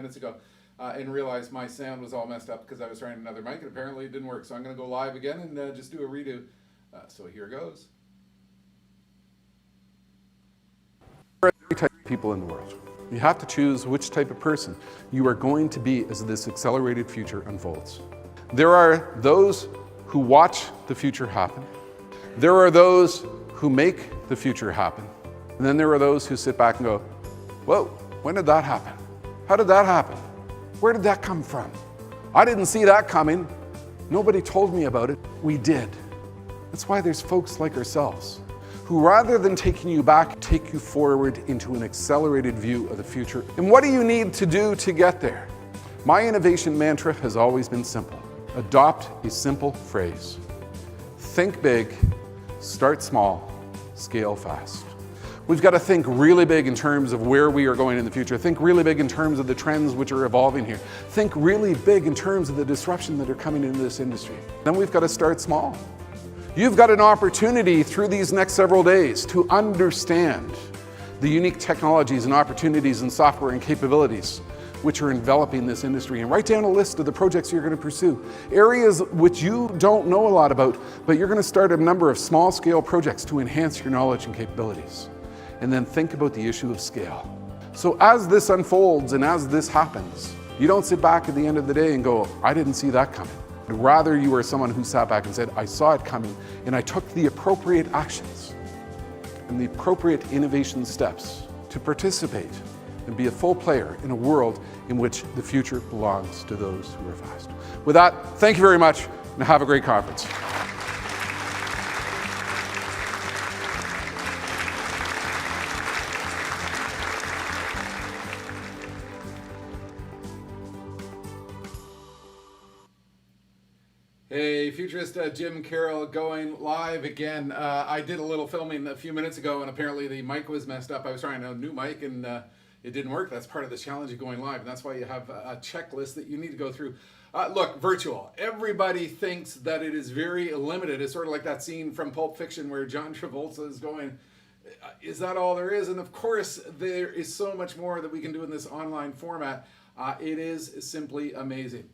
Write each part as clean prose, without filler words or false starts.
minutes ago and realized my sound was all messed up because I was trying another mic and apparently it didn't work. So I'm going to go live again and just do a redo. So here goes. There are type of people in the world. You have to choose which type of person you are going to be as this accelerated future unfolds. There are those who watch the future happen. There are those who make the future happen. And then there are those who sit back and go, whoa, when did that happen? How did that happen? Where did that come from? I didn't see that coming. Nobody told me about it. We did. That's why there's folks like ourselves who, rather than taking you back, take you forward into an accelerated view of the future. And what do you need to do to get there? My innovation mantra has always been simple. Adopt a simple phrase. Think big, start small, scale fast. We've got to think really big in terms of where we are going in the future. Think really big in terms of the trends which are evolving here. Think really big in terms of the disruption that are coming into this industry. Then we've got to start small. You've got an opportunity through these next several days to understand the unique technologies and opportunities and software and capabilities which are enveloping this industry, and write down a list of the projects you're going to pursue. Areas which you don't know a lot about, but you're going to start a number of small-scale projects to enhance your knowledge and capabilities. And then think about the issue of scale. So as this unfolds and as this happens, you don't sit back at the end of the day and go, I didn't see that coming. Rather, you are someone who sat back and said, I saw it coming, and I took the appropriate actions and the appropriate innovation steps to participate and be a full player in a world in which the future belongs to those who are fast. With that, thank you very much, and have a great conference. Hey, futurist Jim Carroll going live again. I did a little filming a few minutes ago and apparently the mic was messed up. I was trying a new mic and it didn't work. That's part of the challenge of going live, and that's why you have a checklist that you need to go through. Look, virtual. Everybody thinks that it is very limited. It's sort of like that scene from Pulp Fiction where John Travolta is going, is that all there is? And of course, there is so much more that we can do in this online format. It is simply amazing.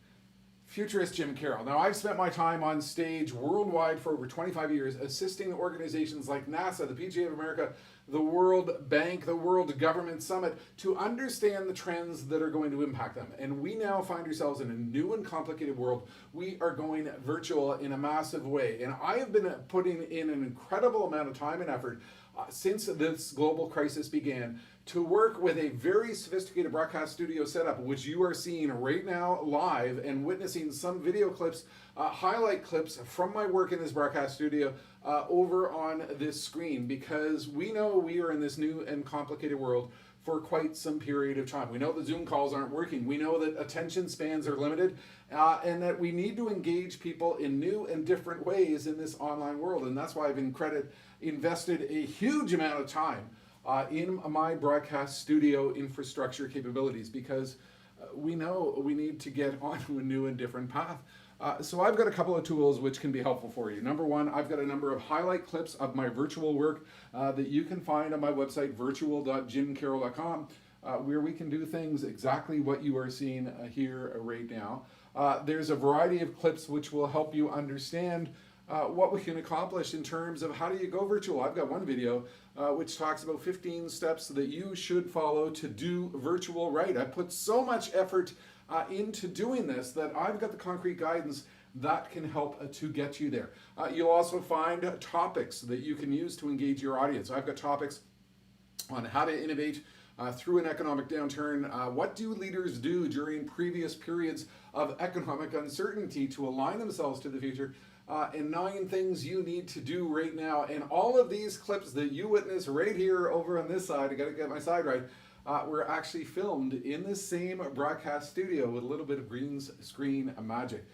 Futurist Jim Carroll. Now, I've spent my time on stage worldwide for over 25 years assisting organizations like NASA, the PGA of America, the World Bank, the World Government Summit to understand the trends that are going to impact them. And we now find ourselves in a new and complicated world. We are going virtual in a massive way. And I have been putting in an incredible amount of time and effort since this global crisis began to work with a very sophisticated broadcast studio setup, which you are seeing right now live and witnessing some video clips, highlight clips from my work in this broadcast studio over on this screen, because we know we are in this new and complicated world for quite some period of time. We know that Zoom calls aren't working. We know that attention spans are limited and that we need to engage people in new and different ways in this online world. And that's why I've invested a huge amount of time in my broadcast studio infrastructure capabilities, because we know we need to get onto a new and different path. So I've got a couple of tools which can be helpful for you. Number one, I've got a number of highlight clips of my virtual work that you can find on my website, virtual.jimcarroll.com, where we can do things exactly what you are seeing here right now. There's a variety of clips which will help you understand what we can accomplish in terms of how do you go virtual. I've got one video which talks about 15 steps that you should follow to do virtual right. I put so much effort into doing this that I've got the concrete guidance that can help to get you there. You'll also find topics that you can use to engage your audience. I've got topics on how to innovate through an economic downturn. What do leaders do during previous periods of economic uncertainty to align themselves to the future? And 9 things you need to do right now. And all of these clips that you witness right here over on this side, I gotta get my side right, were actually filmed in the same broadcast studio with a little bit of green screen magic.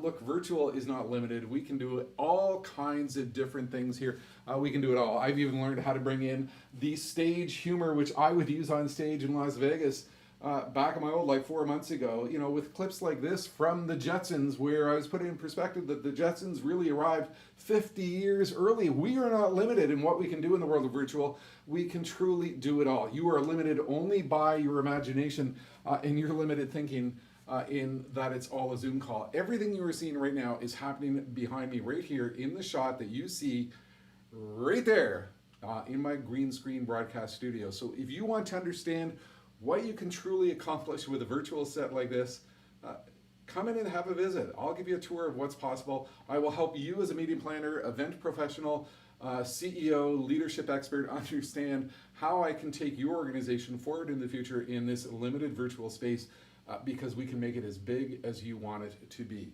Look, virtual is not limited. We can do all kinds of different things here. We can do it all. I've even learned how to bring in the stage humor, which I would use on stage in Las Vegas, back in my old life 4 months ago, you know, with clips like this from the Jetsons, where I was putting in perspective that the Jetsons really arrived 50 years early. We are not limited in what we can do in the world of virtual. We can truly do it all. You are limited only by your imagination and your limited thinking in that it's all a Zoom call. Everything you are seeing right now is happening behind me right here in the shot that you see right there in my green screen broadcast studio. So if you want to understand what you can truly accomplish with a virtual set like this, come in and have a visit. I'll give you a tour of what's possible. I will help you as a meeting planner, event professional, CEO, leadership expert understand how I can take your organization forward in the future in this limited virtual space because we can make it as big as you want it to be.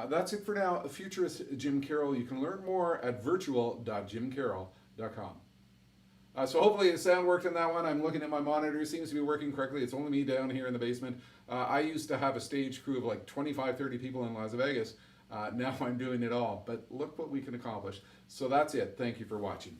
That's it for now. Futurist Jim Carroll. You can learn more at virtual.jimcarroll.com. So hopefully the sound worked on that one. I'm looking at my monitor. It seems to be working correctly. It's only me down here in the basement. I used to have a stage crew of like 25, 30 people in Las Vegas. Now I'm doing it all. But look what we can accomplish. So that's it. Thank you for watching.